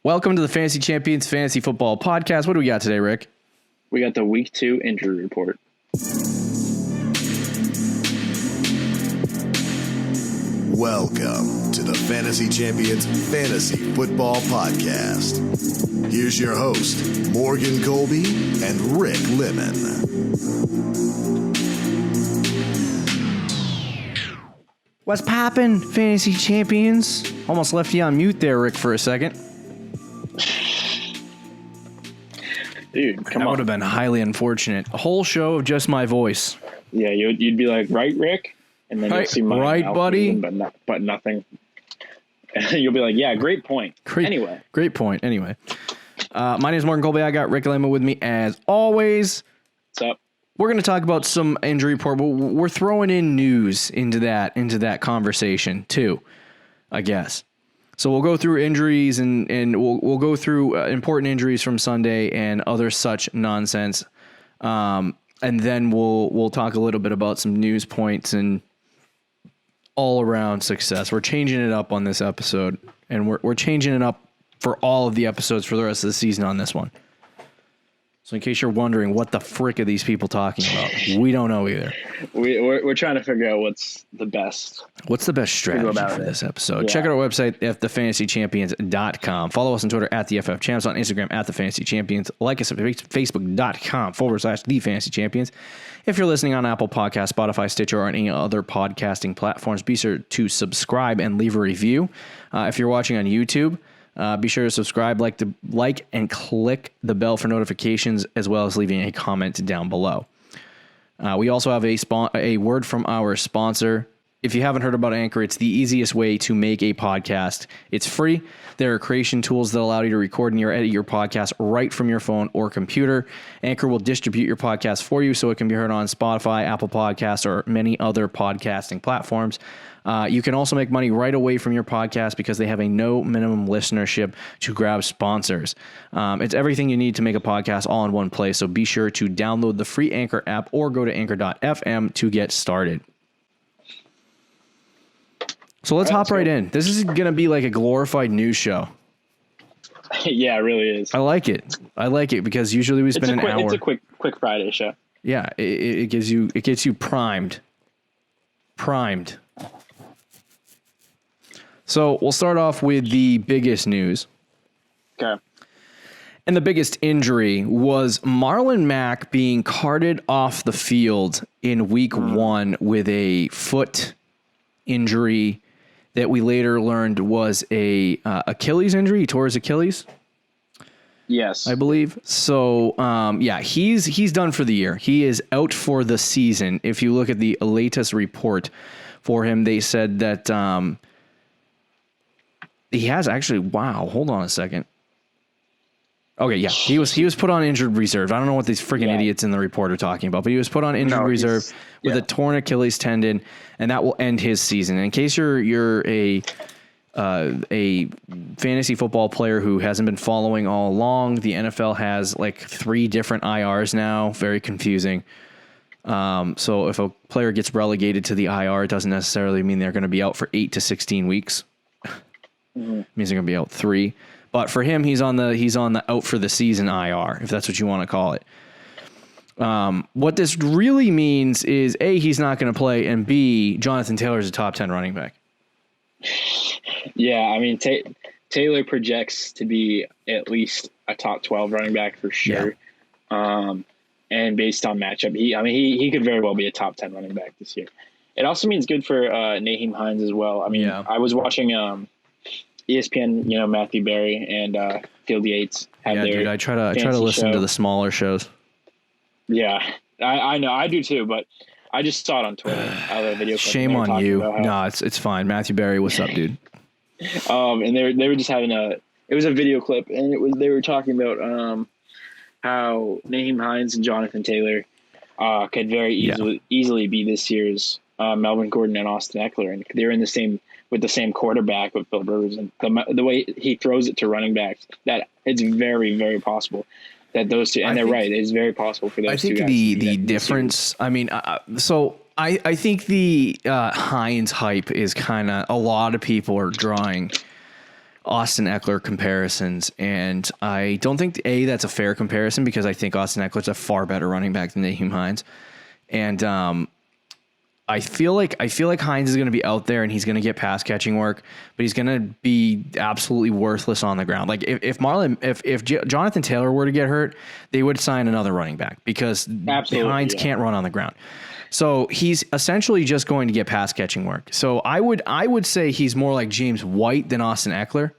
Welcome to the Fantasy Champions Fantasy Football Podcast. What do we got today, Rick? We got the Week 2 injury report. Welcome to the Fantasy Champions Fantasy Football Podcast. Here's your host, Morgan Colby and Rick Lemon. What's poppin', Fantasy Champions? Almost left you on mute there, Rick, for a second. Dude, come on. That would have been highly unfortunate. A whole show of just my voice. Yeah, you'd be like, right, Rick? And then you'll see my right, mouth buddy? moving, but nothing. And you'll be like, yeah, great point. Great point. Anyway. My name is Morgan Colby. I got Rick Lemon with me as always. What's up? We're going to talk about some injury report, but we're throwing in news into that conversation too, I guess. So we'll go through injuries and we'll go through important injuries from Sunday and other such nonsense. And then we'll talk a little bit about some news points and all around success. We're changing it up on this episode, and we're changing it up for all of the episodes for the rest of the season on this one. So in case you're wondering what the frick are these people talking about, we don't know either. We're trying to figure out what's the best. What's the best strategy for this episode? Yeah. Check out our website, thefantasychampions.com. Follow us on Twitter @TheFFChamps, on Instagram @TheFantasyChampions. Like us at Facebook.com/TheFantasyChampions. If you're listening on Apple Podcasts, Spotify, Stitcher, or any other podcasting platforms, be sure to subscribe and leave a review. If you're watching on YouTube, be sure to subscribe, like and click the bell for notifications, as well as leaving a comment down below. We also have a word from our sponsor. If you haven't heard about Anchor, it's the easiest way to make a podcast. It's free. There are creation tools that allow you to record and edit your podcast right from your phone or computer. Anchor will distribute your podcast for you so it can be heard on Spotify, Apple Podcasts, or many other podcasting platforms. You can also make money right away from your podcast because they have a no minimum listenership to grab sponsors. It's everything you need to make a podcast all in one place. So be sure to download the free Anchor app or go to anchor.fm to get started. So let's hop right in. This is going to be like a glorified news show. Yeah, it really is. I like it. Because usually we spend an hour. It's a quick Friday show. Yeah, it gets you primed. So we'll start off with the biggest news. Okay. And the biggest injury was Marlon Mack being carted off the field in week 1 with a foot injury that we later learned was a Achilles injury. He tore his Achilles. Yes, I believe. So, he's done for the year. He is out for the season. If you look at the latest report for him, they said that he has actually. Wow, hold on a second. Okay, yeah, he was put on injured reserve. I don't know what these freaking idiots in the report are talking about, but he was put on injured reserve with a torn Achilles tendon, and that will end his season. In case you're a fantasy football player who hasn't been following all along, the NFL has like 3 different IRs now. Very confusing. So if a player gets relegated to the IR, it doesn't necessarily mean they're going to be out for 8 to 16 weeks. It means they're going to be out 3. But for him, he's on the out for the season IR, if that's what you want to call it. What this really means is A, he's not going to play, and B, Jonathan Taylor is a top 10 running back. Yeah, I mean, Taylor projects to be at least a top 12 running back for sure. Yeah. And based on matchup, he could very well be a top 10 running back this year. It also means good for Nyheim Hines as well. I mean, I was watching ESPN, Matthew Berry and Field Yates have their dude, I try to listen to the smaller shows. Yeah, I know, I do too, but I just saw it on Twitter. Video clip. Shame on you. No, it's fine. Matthew Berry, what's up, dude? And they were just having it was a video clip, and they were talking about how Nyheim Hines and Jonathan Taylor could very easily be this year's Melvin Gordon and Austin Eckler, and they're in the same quarterback with Philip Rivers, and the way he throws it to running backs, that it's very, very possible that those two, and they're right, it's very possible for those two guys. I think the difference, I mean, I think the Hines hype is kind of, a lot of people are drawing Austin Eckler comparisons, and I don't think that's a fair comparison because I think Austin Eckler's a far better running back than Nyheim Hines, and I feel like Hines is going to be out there and he's going to get pass catching work, but he's going to be absolutely worthless on the ground. Like if Jonathan Taylor were to get hurt, they would sign another running back because Hines can't run on the ground. So he's essentially just going to get pass catching work. So I would say he's more like James White than Austin Eckler.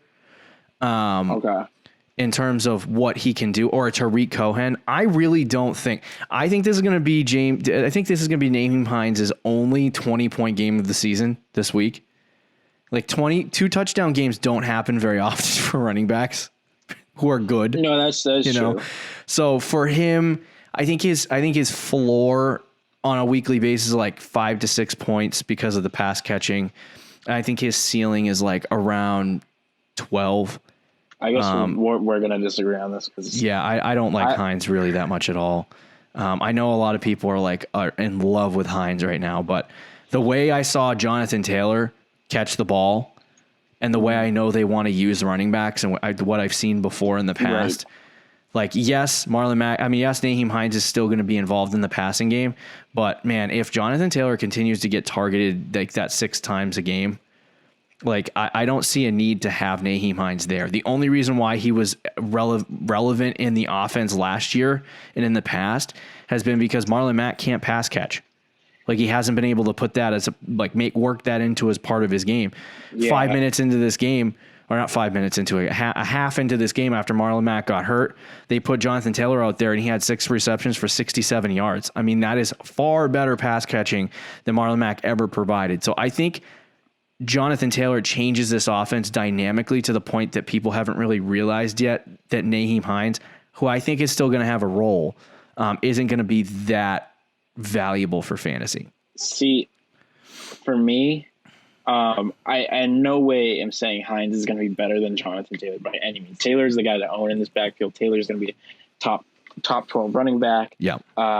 Okay. In terms of what he can do, or a Tariq Cohen, I really don't think. I think this is going to be Nyheim Hines' only 20-point game of the season this week. Like 2 touchdown games don't happen very often for running backs who are good. No, that's true. So for him, I think his floor on a weekly basis is like 5 to 6 points because of the pass catching. And I think his ceiling is like around 12. I guess we're going to disagree on this. I don't like Hines really that much at all. I know a lot of people are in love with Hines right now, but the way I saw Jonathan Taylor catch the ball and the way I know they want to use running backs and what I've seen before in the past, yes, Nyheim Hines is still going to be involved in the passing game, but man, if Jonathan Taylor continues to get targeted like that 6 times a game, I don't see a need to have Nyheim Hines there. The only reason why he was relevant in the offense last year and in the past has been because Marlon Mack can't pass catch. Like he hasn't been able to put that as work that into as part of his game. Yeah. 5 minutes into this game, or not 5 minutes into it, a half into this game after Marlon Mack got hurt, they put Jonathan Taylor out there and he had 6 receptions for 67 yards. I mean, that is far better pass catching than Marlon Mack ever provided. So I think Jonathan Taylor changes this offense dynamically to the point that people haven't really realized yet that Nyheim Hines, who I think is still going to have a role, isn't going to be that valuable for fantasy. See, for me, I in no way am saying Hines is going to be better than Jonathan Taylor by any means. Taylor's the guy that own in this backfield. Taylor's going to be top 12 running back. Yeah.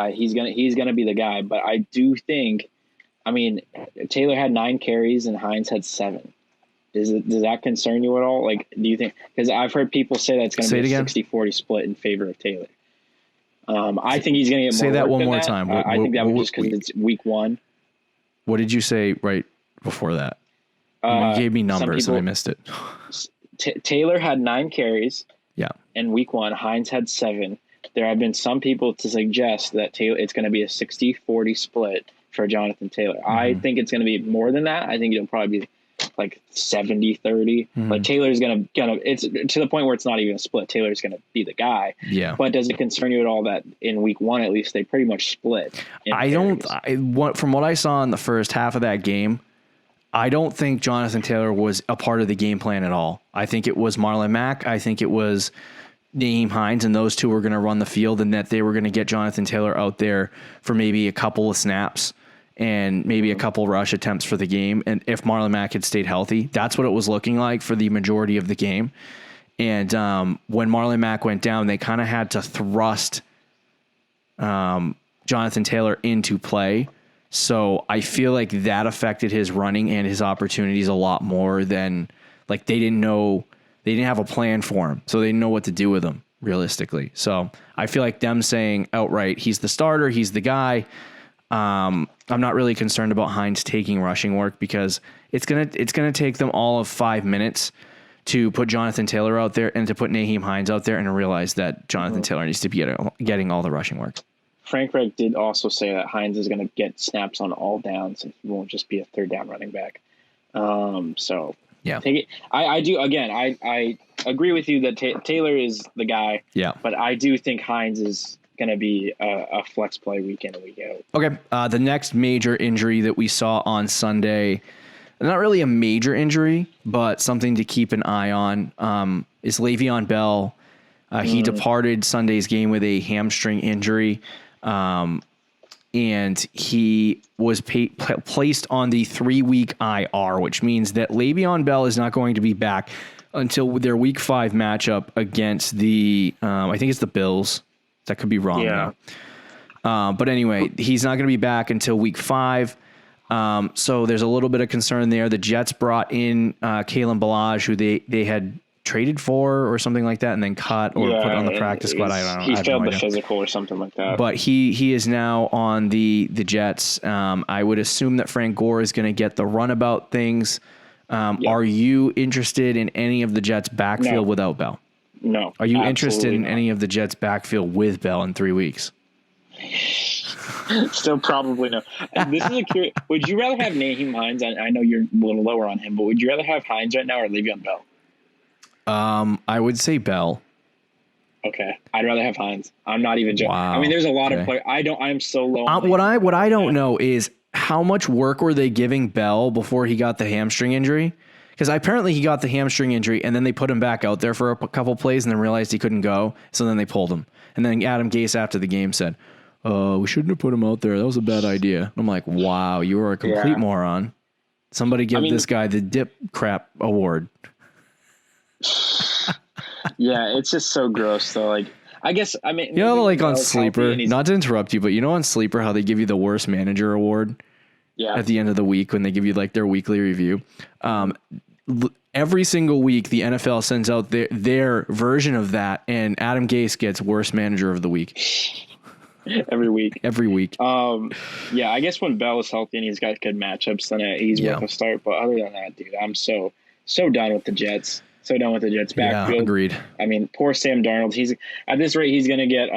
He's gonna be the guy, but I do think, Taylor had 9 carries and Hines had 7. Does that concern you at all? Do you think, because I've heard people say that it's going to be a 60-40 split in favor of Taylor. I think he's going to get more. Say that one more time. I think that was just because it's week 1. What did you say right before that? You gave me numbers and I missed it. Taylor had 9 carries. Yeah. In week 1, Hines had 7. There have been some people to suggest that it's going to be a 60-40 split for Jonathan Taylor. Mm-hmm. I think it's going to be more than that. I think it'll probably be 70-30. Mm-hmm. Taylor's going to it's to the point where it's not even a split. Taylor's going to be the guy. Yeah. But does it concern you at all that in week 1, at least, they pretty much split? From what I saw in the first half of that game, I don't think Jonathan Taylor was a part of the game plan at all. I think it was Marlon Mack. I think it was Nyheim Hines, and those two were going to run the field, and that they were going to get Jonathan Taylor out there for maybe a couple of snaps and maybe a couple rush attempts for the game. And if Marlon Mack had stayed healthy, that's what it was looking like for the majority of the game. And when Marlon Mack went down, they kind of had to thrust Jonathan Taylor into play. So I feel like that affected his running and his opportunities a lot more than they didn't have a plan for him. So they didn't know what to do with him realistically. So I feel like them saying outright, he's the starter, he's the guy. I'm not really concerned about Hines taking rushing work because it's gonna take them all of 5 minutes to put Jonathan Taylor out there and to put Nyheim Hines out there and realize that Jonathan Taylor needs to be getting all the rushing work. Frank Reich did also say that Hines is going to get snaps on all downs and he won't just be a third down running back. So yeah, take it. I do. Again, I agree with you that Taylor is the guy. Yeah, but I do think Hines is going to be a flex play week in and week out. Okay. The next major injury that we saw on Sunday, not really a major injury, but something to keep an eye on, is Le'Veon Bell. He departed Sunday's game with a hamstring injury, and he was placed on the 3-week IR, which means that Le'Veon Bell is not going to be back until their week 5 matchup against the, I think it's the Bills. That could be wrong. Yeah. But anyway, he's not going to be back until week 5. So there's a little bit of concern there. The Jets brought in Kalen Ballage, who they had traded for or something like that, and then cut or put on the practice squad. I don't know. He failed the physical or something like that. But he is now on the Jets. I would assume that Frank Gore is going to get the runabout things. Are you interested in any of the Jets' backfield without Bell? No. Are you interested in any of the Jets' backfield with Bell in 3 weeks? Still probably no. This is a curious. Would you rather have Nyheim Hines? I know you're a little lower on him, but would you rather have Hines right now or Le'Veon Bell? I would say Bell. Okay, I'd rather have Hines. I'm not even joking. Wow. I mean, there's a lot of players. I'm so low. On what I don't know is how much work were they giving Bell before he got the hamstring injury? Because apparently he got the hamstring injury and then they put him back out there for a couple plays and then realized he couldn't go. So then they pulled him. And then Adam Gase after the game said, we shouldn't have put him out there. That was a bad idea. And I'm like, wow, you are a complete moron. Somebody give this guy the dip crap award. Yeah, it's just so gross though. Like, I guess, I mean, you know, like on Sleeper, not to interrupt you, but you know, on Sleeper, how they give you the worst manager award at the end of the week when they give you like their weekly review. Every single week, the NFL sends out their version of that, and Adam Gase gets worst manager of the week. Every week. Yeah, I guess when Bell is healthy and he's got good matchups, then he's worth a start. But other than that, dude, I'm so done with the Jets. So done with the Jets backfield. Yeah, agreed. I mean, poor Sam Darnold. He's at this rate, he's gonna get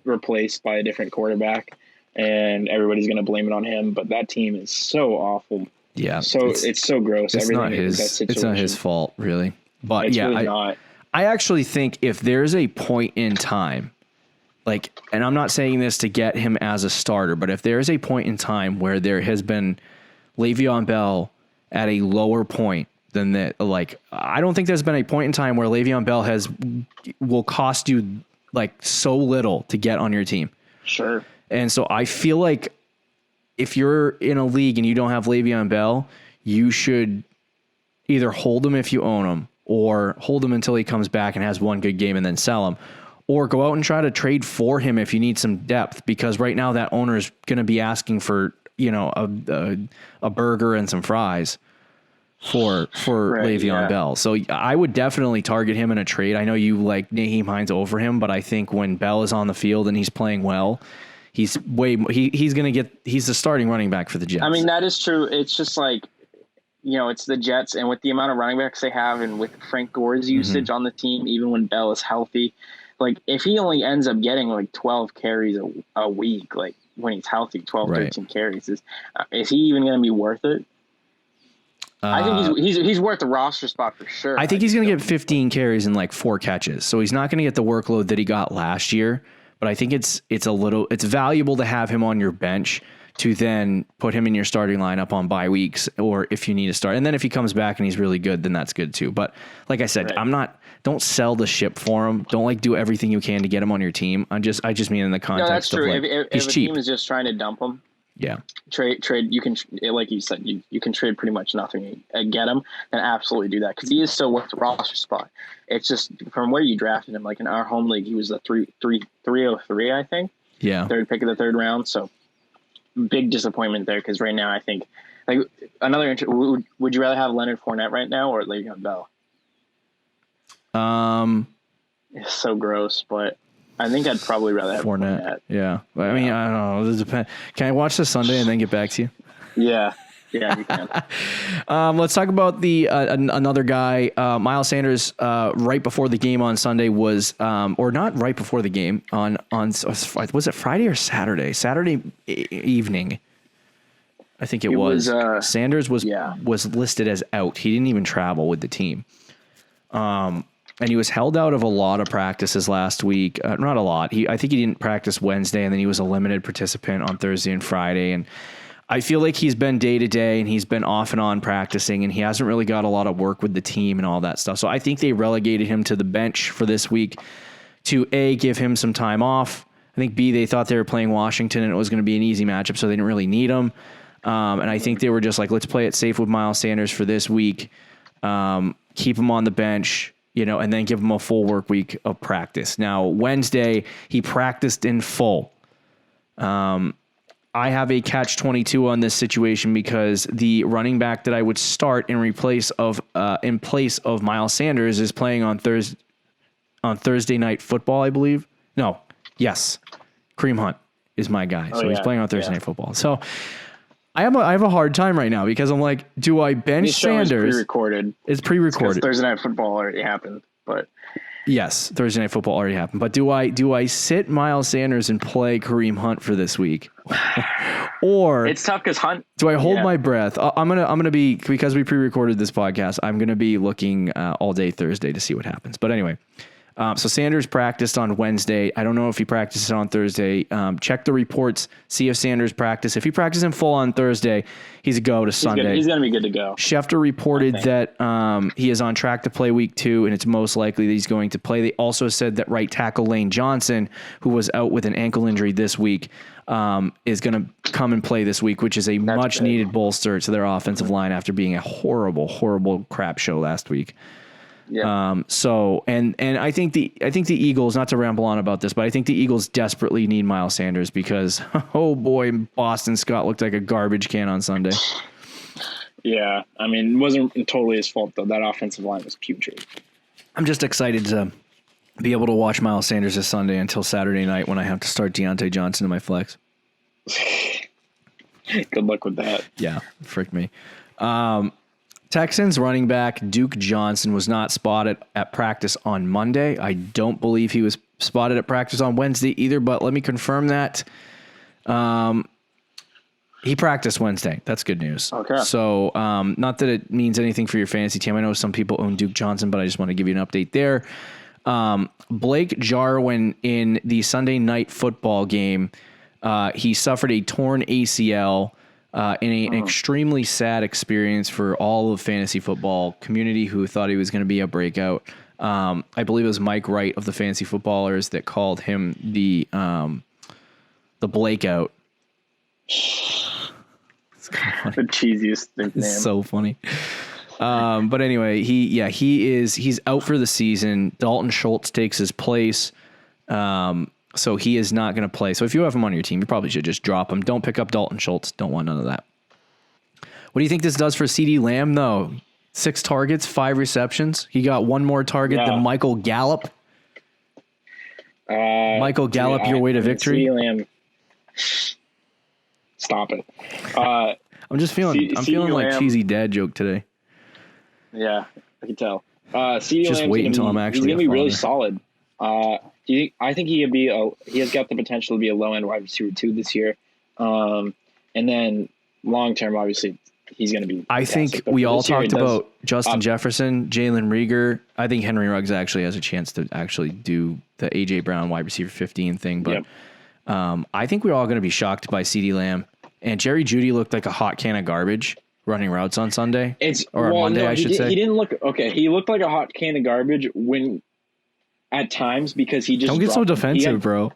replaced by a different quarterback, and everybody's gonna blame it on him. But that team is so awful. Yeah, so it's so gross. It's Everything not his. It's not his fault, really. But it's really not. I actually think if there's a point in time, like, and I'm not saying this to get him as a starter, but if there is a point in time where there has been Le'Veon Bell at a lower point than that, like, I don't think there's been a point in time where Le'Veon Bell will cost you like so little to get on your team. Sure. And so I feel like if you're in a league and you don't have Le'Veon Bell, you should either hold him if you own him, or hold him until he comes back and has one good game and then sell him, or go out and try to trade for him if you need some depth, because right now that owner is going to be asking for, you know, a burger and some fries for Le'Veon Bell. So I would definitely target him in a trade. I know you like Nyheim Hines over him, but I think when Bell is on the field and he's playing well, he's the starting running back for the Jets. I mean, that is true. It's just like, you know, it's the Jets, and with the amount of running backs they have, and with Frank Gore's usage on the team, even when Bell is healthy, like if he only ends up getting like 12 carries a week, like when he's healthy, 12, 13 carries, is he even going to be worth it? I think he's worth the roster spot for sure. I think he's going to get 15 carries and like 4 catches. So he's not going to get the workload that he got last year, but I think it's valuable to have him on your bench to then put him in your starting lineup on bye weeks, or if you need to start. And then if he comes back and he's really good, then that's good too. But like I said, don't sell the ship for him. Don't like do everything you can to get him on your team. I just mean in the context of like, he's cheap. If a team is just trying to dump him, trade. You can, like you said, you can trade pretty much nothing and get him, and absolutely do that, because he is still worth the roster spot. It's just from where you drafted him. Like in our home league, he was the 303, I think. Yeah, third pick of the third round. So big disappointment there, because right now I think like would you rather have Leonard Fournette right now or Le'Veon Bell? It's so gross, but I think I'd probably rather have Fournette. Yeah. I mean, I don't know. It depends. Can I watch this Sunday and then get back to you? Yeah, you can. Let's talk about the another guy, Miles Sanders. Right before the game on Sunday was, or not right before the game on was it Friday or Saturday? Saturday evening, I think it was. Sanders was listed as out. He didn't even travel with the team. And he was held out of a lot of practices last week. Not a lot. I think he didn't practice Wednesday, and then he was a limited participant on Thursday and Friday. And I feel like he's been day to day, and he's been off and on practicing, and he hasn't really got a lot of work with the team and all that stuff. So I think they relegated him to the bench for this week to A, give him some time off. I think B, they thought they were playing Washington and it was going to be an easy matchup, so they didn't really need him. And I think they were just like, let's play it safe with Miles Sanders for this week. Keep him on the bench, you know, and then give him a full work week of practice. Now, Wednesday, he practiced in full. I have a catch-22 on this situation because the running back that I would start in place of Miles Sanders is playing on Thursday Night Football, I believe. No, yes, Kareem Hunt is my guy, so he's playing on Thursday Night Football. So I have a hard time right now because I'm like, do I bench Sanders? It's pre-recorded. Thursday Night Football already happened, but. Yes, Thursday Night Football already happened. But do I sit Miles Sanders and play Kareem Hunt for this week, or it's tough because Hunt? Do I hold my breath? I'm gonna be, because we pre-recorded this podcast, I'm gonna be looking all day Thursday to see what happens. But anyway, so Sanders practiced on Wednesday. I don't know if he practices on Thursday. Check the reports, see if Sanders practiced. If he practices in full on Thursday, he's a go to Sunday. He's gonna be good to go. Schefter reported that he is on track to play week 2, and it's most likely that he's going to play. They also said that right tackle Lane Johnson, who was out with an ankle injury this week, is going to come and play this week, which is a much needed bolster to their offensive line after being a horrible, horrible crap show last week. Yeah. So I think the Eagles, not to ramble on about this, but I think the Eagles desperately need Miles Sanders because, oh boy, Boston Scott looked like a garbage can on Sunday. Yeah. I mean, it wasn't totally his fault though. That offensive line was putrid. I'm just excited to be able to watch Miles Sanders this Sunday until Saturday night when I have to start Deontay Johnson in my flex. Good luck with that. Yeah. Frick me. Texans running back Duke Johnson was not spotted at practice on Monday. I don't believe he was spotted at practice on Wednesday either, but let me confirm that. He practiced Wednesday. That's good news. Okay. So not that it means anything for your fantasy team. I know some people own Duke Johnson, but I just want to give you an update there. Blake Jarwin in the Sunday Night Football game, he suffered a torn ACL. In an extremely sad experience for all of fantasy football community who thought he was going to be a breakout. I believe it was Mike Wright of the Fantasy Footballers that called him the Blakeout. The cheesiest name. It's so funny. But anyway, he's out for the season. Dalton Schultz takes his place. So he is not going to play. So if you have him on your team, you probably should just drop him. Don't pick up Dalton Schultz. Don't want none of that. What do you think this does for CeeDee Lamb, though? 6 targets, 5 receptions. He got one more target than Michael Gallup. Michael Gallup, your way to victory. CeeDee Lamb. Stop it. I'm just feeling like cheesy dad joke today. Yeah, I can tell. CeeDee just wait until I'm actually. He's going to be really solid. Do you think? I think he has got the potential to be a low end wide receiver 2 this year, and then long term, obviously, he's going to be. I think we all talked about Justin Jefferson, Jalen Reagor. I think Henry Ruggs actually has a chance to actually do the AJ Brown wide receiver 15 thing, but I think we're all going to be shocked by CeeDee Lamb, and Jerry Jeudy looked like a hot can of garbage running routes on Sunday Monday. I should say he didn't look okay. He looked like a hot can of garbage at times because he just don't get so defensive, bro.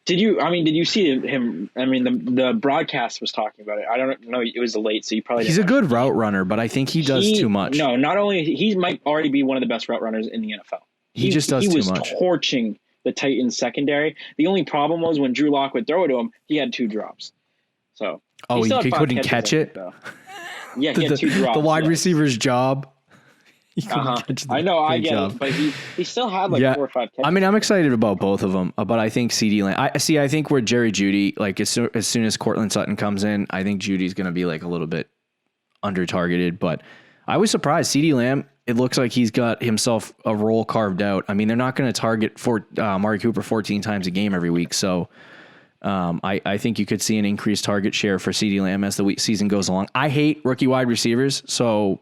Did you see him? I mean, the broadcast was talking about it. I don't know. It was late, so you probably. He's a good route runner, but I think he does too much. No, not only he might already be one of the best route runners in the NFL. He just does too much. He was torching the Titans secondary. The only problem was when Drew Lock would throw it to him, he had 2 drops. So he couldn't catch it. Yeah, he had 2 drops. The wide receiver's job. I know, I get it, but he still had 4 or 5 catches. I mean, I'm excited about both of them, but I think CeeDee Lamb. I think where Jerry Jeudy, like as soon as Cortland Sutton comes in, I think Judy's going to be like a little bit under targeted. But I was surprised. CeeDee Lamb, it looks like he's got himself a role carved out. I mean, they're not going to target Amari Cooper 14 times a game every week, so. I think you could see an increased target share for CeeDee Lamb as the season goes along. I hate rookie wide receivers, so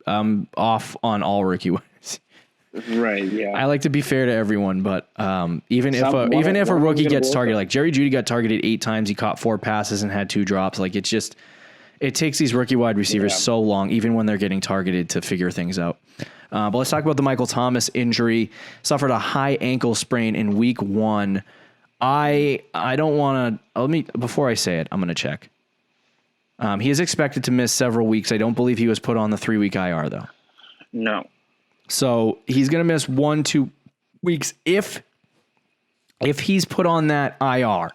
I'm off on all rookie wide receivers. Right, yeah. I like to be fair to everyone, but even if a rookie gets targeted, like Jerry Jeudy got targeted 8 times, he caught 4 passes and had 2 drops. Like it takes these rookie wide receivers so long, even when they're getting targeted, to figure things out. But let's talk about the Michael Thomas injury. Suffered a high ankle sprain in week 1. I don't want to. Before I say it, I'm going to check. He is expected to miss several weeks. I don't believe he was put on the 3-week IR though. No. So he's going to miss 1-2 weeks if he's put on that IR.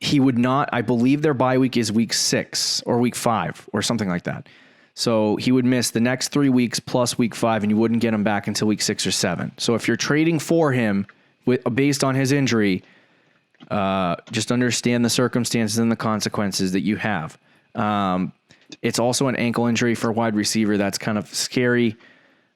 He would not, I believe their bye week is week 6 or week 5 or something like that. So he would miss the next 3 weeks plus week 5, and you wouldn't get him back until week 6 or 7. So if you're trading for him based on his injury, just understand the circumstances and the consequences that you have. It's also an ankle injury for a wide receiver. That's kind of scary.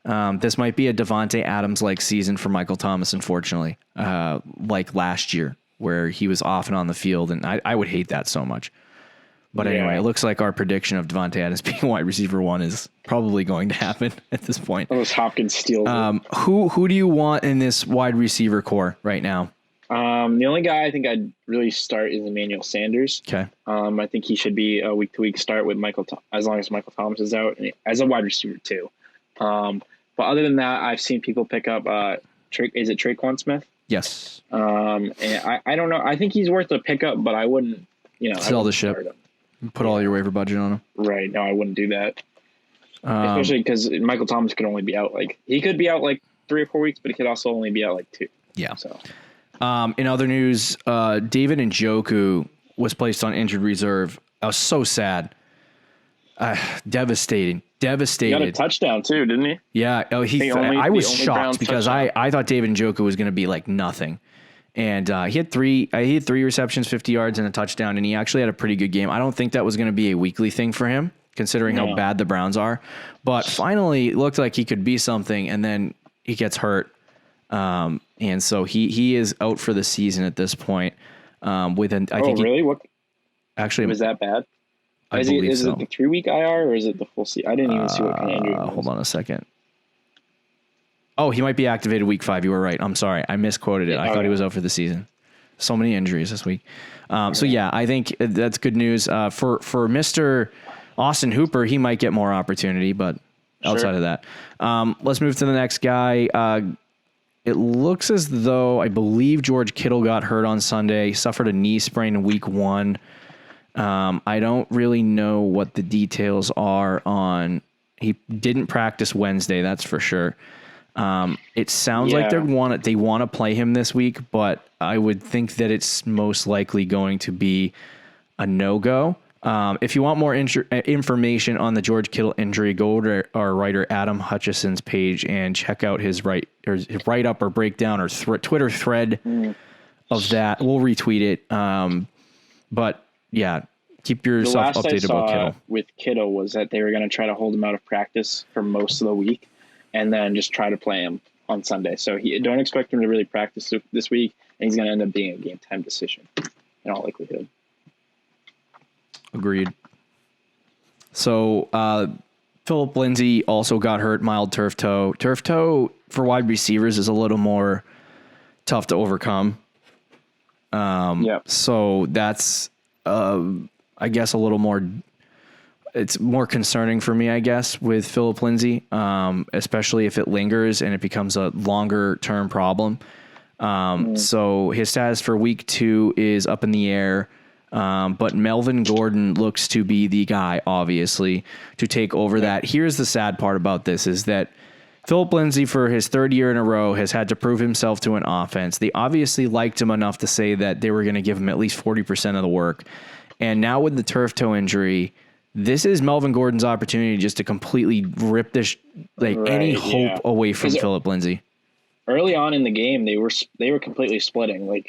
This might be a Davante Adams-like season for Michael Thomas, unfortunately, like last year, where he was off and on the field, and I would hate that so much. But anyway, it looks like our prediction of Davante Adams being wide receiver 1 is probably going to happen at this point. Unless Hopkins steals it. Who do you want in this wide receiver core right now? The only guy I think I'd really start is Emmanuel Sanders. Okay. I think he should be a week-to-week start with as long as Michael Thomas is out, and as a wide receiver too. But other than that, I've seen people pick up. Is it Traquan Smith? Yes. And I don't know. I think he's worth a pickup, but I wouldn't. Sell the ship. Put all your waiver budget on him. Right. No, I wouldn't do that. Especially because Michael Thomas could only be out he could be out 3 or 4 weeks, but he could also only be out 2. Yeah. So. In other news, David Njoku was placed on injured reserve. I was so sad. Devastating. He got a touchdown too, didn't he? Yeah. Oh, I was shocked because I thought David Njoku was going to be nothing. And he had 3 receptions, 50 yards, and a touchdown, and he actually had a pretty good game. I don't think that was going to be a weekly thing for him, considering how bad the Browns are. But finally, it looked like he could be something, and then he gets hurt. And so he is out for the season at this point. Really? What? Actually, was that bad? Is it the 3-week IR or is it the full season? I didn't even see what kind of injury. Hold on a second. Oh, he might be activated week 5. You were right. I'm sorry. I misquoted it. I thought he was out for the season. So many injuries this week. So yeah, I think that's good news. For Mr. Austin Hooper, he might get more opportunity, but outside of that, let's move to the next guy. It looks as though I believe George Kittle got hurt on Sunday, suffered a knee sprain in week 1. I don't really know what the details are on. He didn't practice Wednesday, that's for sure. It sounds like they want to play him this week, but I would think that it's most likely going to be a no-go. If you want more information on the George Kittle injury, go to our writer Adam Hutchison's page and check out his write-up or breakdown or Twitter thread of that. We'll retweet it. But yeah, keep yourself updated about Kittle. With Kittle was that they were going to try to hold him out of practice for most of the week and then just try to play him on Sunday. So don't expect him to really practice this week, and he's going to end up being a game-time decision in all likelihood. Agreed. So Philip Lindsay also got hurt, mild turf toe. Turf toe for wide receivers is a little more tough to overcome. So that's, I guess, a little more. It's more concerning for me, I guess, with Philip Lindsay, especially if it lingers and it becomes a longer term problem. So his status for week 2 is up in the air. But Melvin Gordon looks to be the guy, obviously, to take over that. Here's the sad part about this is that Philip Lindsay, for his 3rd year in a row, has had to prove himself to an offense. They obviously liked him enough to say that they were going to give him at least 40% of the work. And now with the turf toe injury, this is Melvin Gordon's opportunity just to completely rip this, any hope away from Philip Lindsay. Early on in the game, they were completely splitting.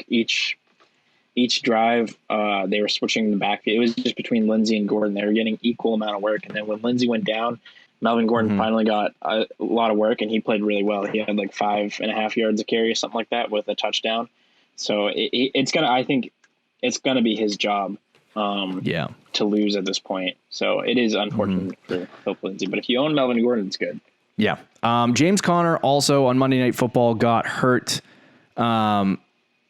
Each drive, they were switching the backfield. It was just between Lindsay and Gordon. They were getting equal amount of work. And then when Lindsay went down, Melvin Gordon finally got a lot of work, and he played really well. He had 5.5 yards a carry or something like that with a touchdown. So I think it's gonna be his job. To lose at this point. So it is unfortunate for Philip Lindsay. But if you own Melvin Gordon, it's good. Yeah. James Conner also on Monday Night Football got hurt.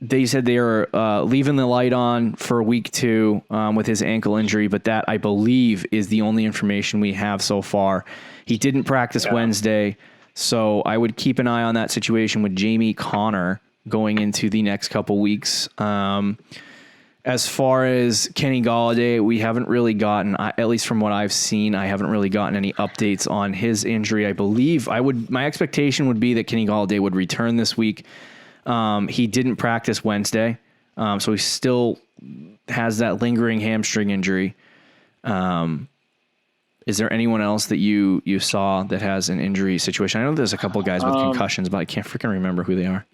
They said they are leaving the light on for week 2 with his ankle injury, but that, I believe, is the only information we have so far. He didn't practice Wednesday, so I would keep an eye on that situation with Jamie Conner going into the next couple weeks. As far as Kenny Golladay, we haven't really gotten, at least from what I've seen, I haven't really gotten any updates on his injury. I believe my expectation would be that Kenny Golladay would return this week. He didn't practice Wednesday. So he still has that lingering hamstring injury. Is there anyone else that you saw that has an injury situation? I know there's a couple of guys with concussions, but I can't freaking remember who they are.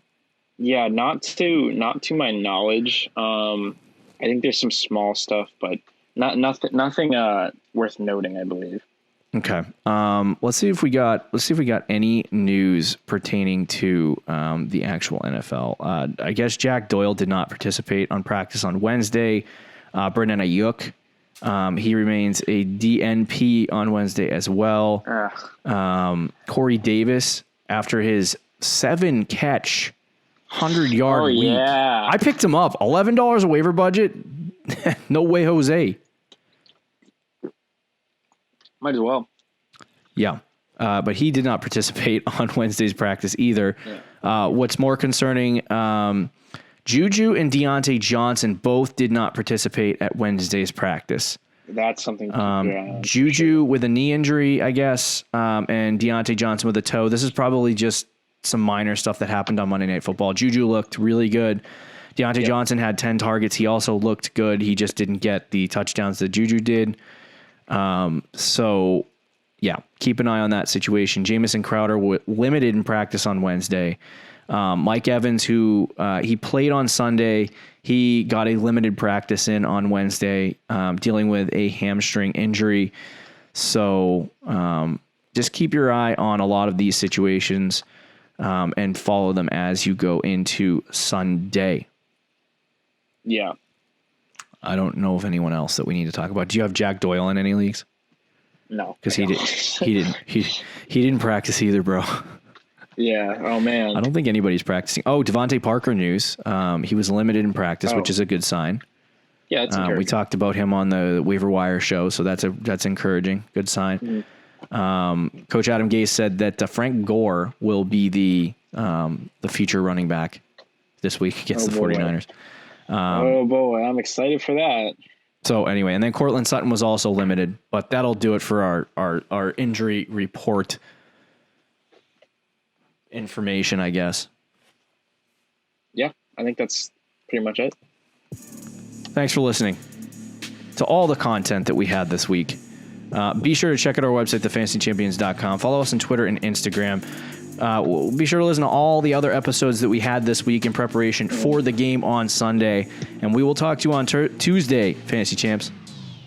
Yeah, not to my knowledge. I think there's some small stuff, but nothing worth noting, I believe. Okay. Let's see if we got any news pertaining to the actual NFL. I guess Jack Doyle did not participate on practice on Wednesday. Brandon Ayuk, he remains a DNP on Wednesday as well. Corey Davis, after his 7-catch, 100-yard week. Yeah. I picked him up. $11 a waiver budget. No way, Jose. Might as well. Yeah. But he did not participate on Wednesday's practice either. Yeah. What's more concerning, Juju and Deontay Johnson both did not participate at Wednesday's practice. That's something. Juju with a knee injury, I guess, and Deontay Johnson with a toe. This is probably just some minor stuff that happened on Monday Night Football. Juju looked really good. Deontay Johnson had 10 targets. He also looked good. He just didn't get the touchdowns that Juju did. So, yeah, keep an eye on that situation. Jamison Crowder limited in practice on Wednesday. Mike Evans, who he played on Sunday, he got a limited practice in on Wednesday, dealing with a hamstring injury. So just keep your eye on a lot of these situations and follow them as you go into Sunday. Yeah. I don't know of anyone else that we need to talk about. Do you have Jack Doyle in any leagues? No, because he didn't practice either, bro. Yeah. Oh man. I don't think anybody's practicing. Oh, Devontae Parker news. He was limited in practice, which is a good sign. Yeah, that's encouraging. We talked about him on the waiver wire show, so that's encouraging. Good sign. Mm-hmm. Coach Adam Gase said that Frank Gore will be the future running back this week against the 49ers. Oh boy, I'm excited for that. So anyway, and then Cortland Sutton was also limited, but that'll do it for our injury report information, I guess. Yeah, I think that's pretty much it. Thanks for listening to all the content that we had this week. Be sure to check out our website, thefantasychampions.com. Follow us on Twitter and Instagram. Be sure to listen to all the other episodes that we had this week in preparation for the game on Sunday. And we will talk to you on Tuesday, Fantasy Champs.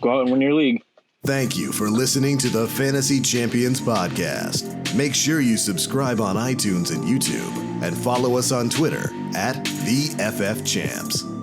Go out and win your league. Thank you for listening to the Fantasy Champions Podcast. Make sure you subscribe on iTunes and YouTube and follow us on Twitter @TheFFChamps.